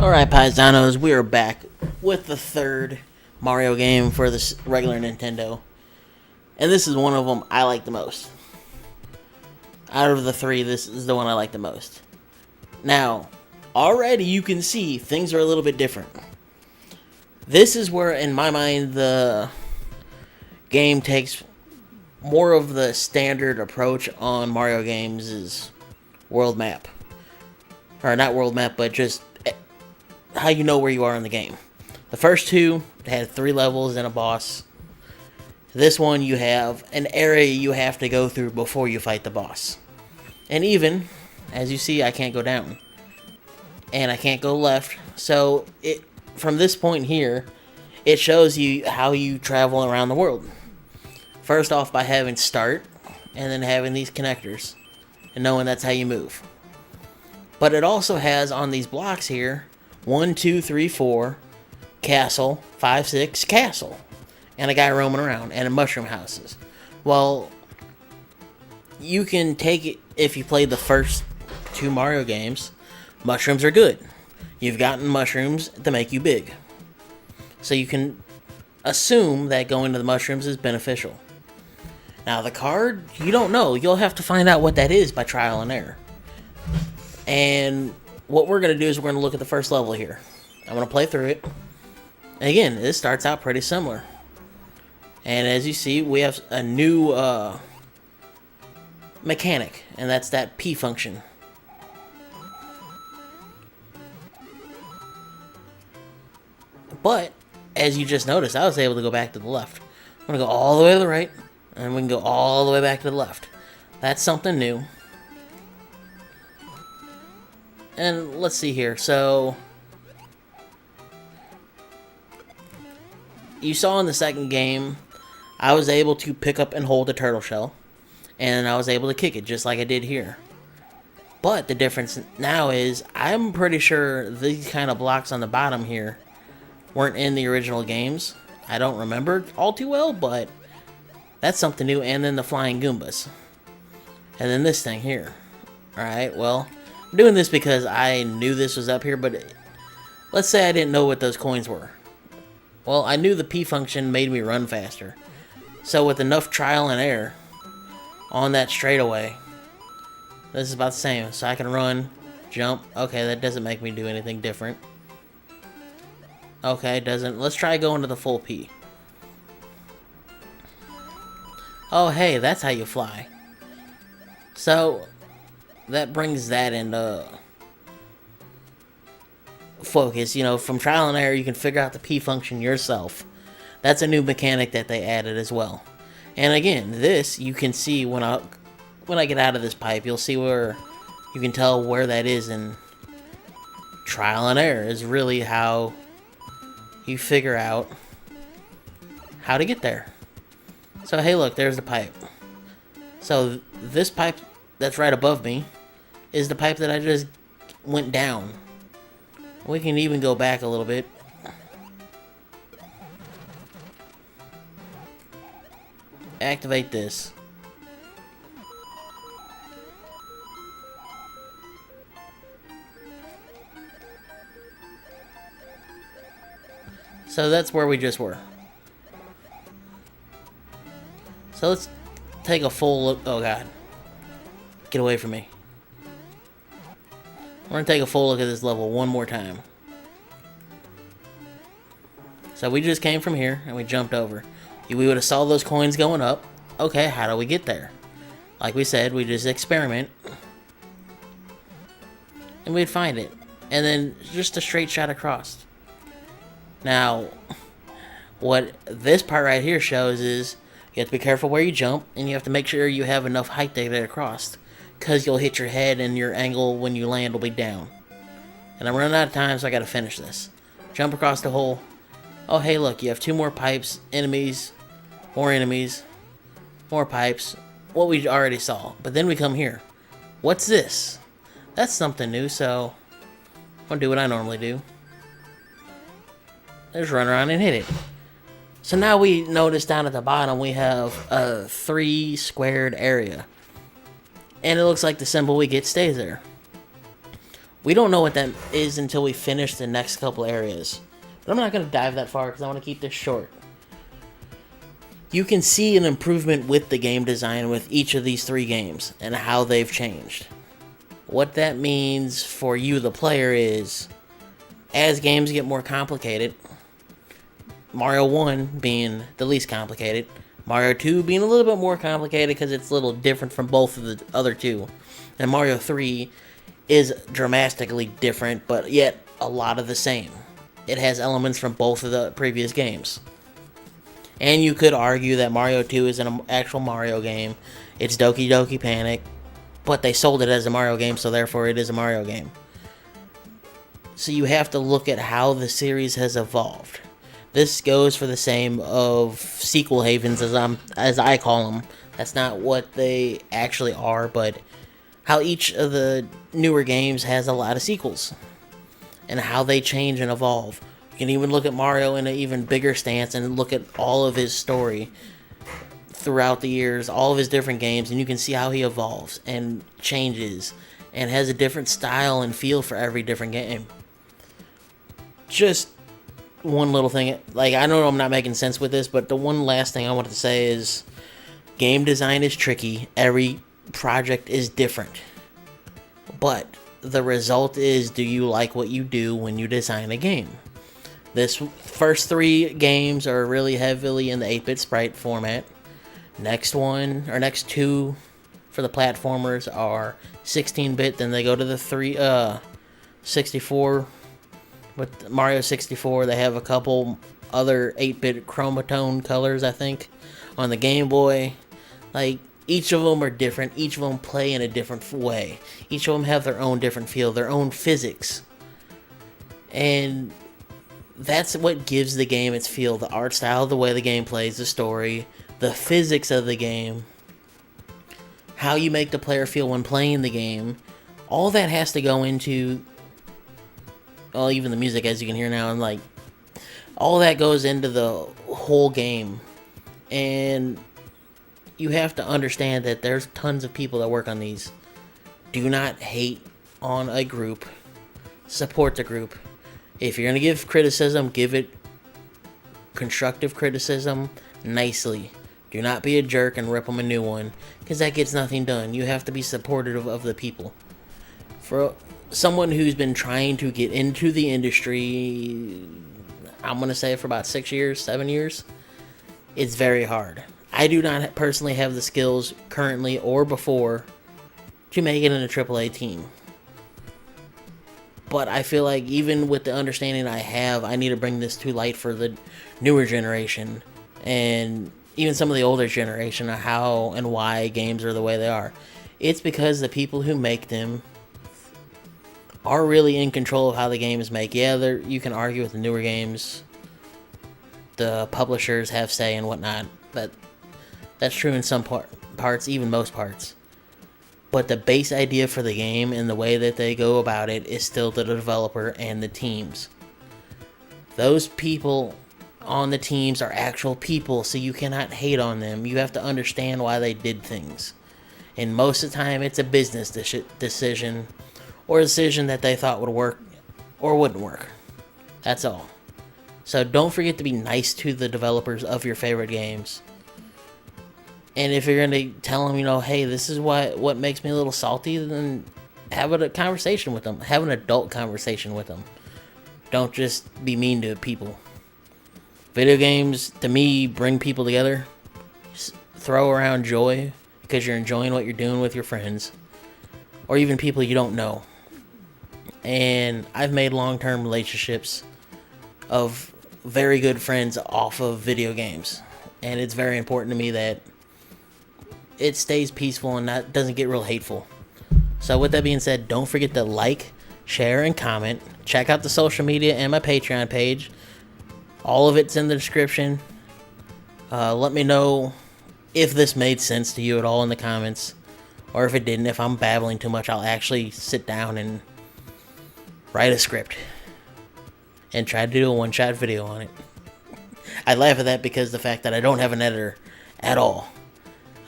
Alright, Paisanos, we are back with the third Mario game for this regular Nintendo. And this is one of them I like the most. Out of the three, this is the one I like the most. Now, already you can see things are a little bit different. This is where, in my mind, the game takes more of the standard approach on Mario games is world map. Or not world map, but just how you know where you are in the game. The first two had 3 levels and a boss. This one you have an area you have to go through before you fight the boss. And even, as you see, I can't go down. And I can't go left. So, from this point here, it shows you how you travel around the world. First off by having start, and then having these connectors. And knowing that's how you move. But it also has on these blocks here 1, 2, 3, 4, castle, 5, 6, castle. And a guy roaming around, and mushroom houses. Well, you can take it, if you played the first 2 Mario games, mushrooms are good. You've gotten mushrooms to make you big. So you can assume that going to the mushrooms is beneficial. Now the card, you don't know. You'll have to find out what that is by trial and error. And what we're going to do is we're going to look at the first level here. I'm going to play through it. And again, this starts out pretty similar. And as you see, we have a new mechanic. And that's that P function. But, as you just noticed, I was able to go back to the left. I'm going to go all the way to the right. And we can go all the way back to the left. That's something new. And let's see here. So, you saw in the second game, I was able to pick up and hold a turtle shell. And I was able to kick it just like I did here. But the difference now is, I'm pretty sure these kind of blocks on the bottom here weren't in the original games. I don't remember all too well, but that's something new. And then the flying Goombas. And then this thing here. Alright, well, I'm doing this because I knew this was up here, but let's say I didn't know what those coins were. Well, I knew the P function made me run faster. So with enough trial and error on that straightaway, this is about the same. So I can run, jump. Okay, that doesn't make me do anything different. Okay, it doesn't. Let's try going to the full P. Oh, hey, that's how you fly. So that brings that into focus. You know, from trial and error, you can figure out the P function yourself. That's a new mechanic that they added as well. And again, this you can see when I get out of this pipe, you'll see where you can tell where that is. And trial and error is really how you figure out how to get there. So hey, look, there's the pipe. So this pipe that's right above me is the pipe that I just went down. We can even go back a little bit. Activate this. So that's where we just were. So let's take a full look. Oh god. Get away from me. We're going to take a full look at this level one more time. So we just came from here and we jumped over. We would have saw those coins going up. Okay, how do we get there? Like we said, we just experiment. And we'd find it. And then just a straight shot across. Now, what this part right here shows is you have to be careful where you jump. And you have to make sure you have enough height to get across. Because you'll hit your head and your angle when you land will be down. And I'm running out of time, so I gotta finish this. Jump across the hole. Oh, hey, look, you have 2 more pipes. Enemies. More enemies. More pipes. What we already saw. But then we come here. What's this? That's something new, so I'm gonna do what I normally do. Just run around and hit it. So now we notice down at the bottom we have a 3 squared area. And it looks like the symbol we get stays there. We don't know what that is until we finish the next couple areas. But I'm not going to dive that far because I want to keep this short. You can see an improvement with the game design with each of these 3 games and how they've changed. What that means for you, the player, is as games get more complicated, Mario 1 being the least complicated, Mario 2 being a little bit more complicated because it's a little different from both of the other 2, and Mario 3 is dramatically different, but yet a lot of the same. It has elements from both of the previous games. And you could argue that Mario 2 is an actual Mario game. It's Doki Doki Panic, but they sold it as a Mario game, so therefore it is a Mario game. So you have to look at how the series has evolved. This goes for the same of sequel havens, as I call them. That's not what they actually are, but how each of the newer games has a lot of sequels and how they change and evolve. You can even look at Mario in an even bigger stance and look at all of his story throughout the years, all of his different games, and you can see how he evolves and changes and has a different style and feel for every different game. Just one little thing, like, I know I'm not making sense with this, but the one last thing I wanted to say is game design is tricky. Every project is different, but the result is, do you like what you do when you design a game? This first 3 games are really heavily in the 8-bit sprite format. Next 2 for the platformers are 16-bit. Then they go to the 64. With Mario 64, they have a couple other 8-bit chromosome colors, I think, on the Game Boy. Like, each of them are different. Each of them play in a different way. Each of them have their own different feel, their own physics. And that's what gives the game its feel. The art style, the way the game plays, the story, the physics of the game, how you make the player feel when playing the game. All that has to go into, well, even the music, as you can hear now, and like, all that goes into the whole game. And you have to understand that there's tons of people that work on these. Do not hate on a group. Support the group. If you're going to give criticism, give it constructive criticism nicely. Do not be a jerk and rip them a new one, because that gets nothing done. You have to be supportive of the people. For someone who's been trying to get into the industry, I'm going to say for about 6 years, 7 years, it's very hard. I do not personally have the skills currently or before to make it in a AAA team. But I feel like even with the understanding I have, I need to bring this to light for the newer generation and even some of the older generation of how and why games are the way they are. It's because the people who make them are really in control of how the game is made. Yeah, you can argue with the newer games. The publishers have say and whatnot. That's true in some parts, even most parts. But the base idea for the game and the way that they go about it is still the developer and the teams. Those people on the teams are actual people, so you cannot hate on them. You have to understand why they did things. And most of the time, it's a business decision or a decision that they thought would work or wouldn't work. That's all. So don't forget to be nice to the developers of your favorite games. And if you're going to tell them, hey, this is what makes me a little salty, then have a conversation with them. Have an adult conversation with them. Don't just be mean to people. Video games, to me, bring people together. Just throw around joy because you're enjoying what you're doing with your friends. Or even people you don't know. And I've made long-term relationships of very good friends off of video games. And it's very important to me that it stays peaceful and doesn't get real hateful. So with that being said, don't forget to like, share, and comment. Check out the social media and my Patreon page. All of it's in the description. Let me know if this made sense to you at all in the comments. Or if it didn't. If I'm babbling too much, I'll actually sit down and write a script and try to do a one-shot video on it. I laugh at that because the fact that I don't have an editor at all.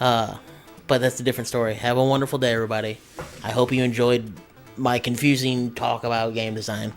But that's a different story. Have a wonderful day, everybody. I hope you enjoyed my confusing talk about game design.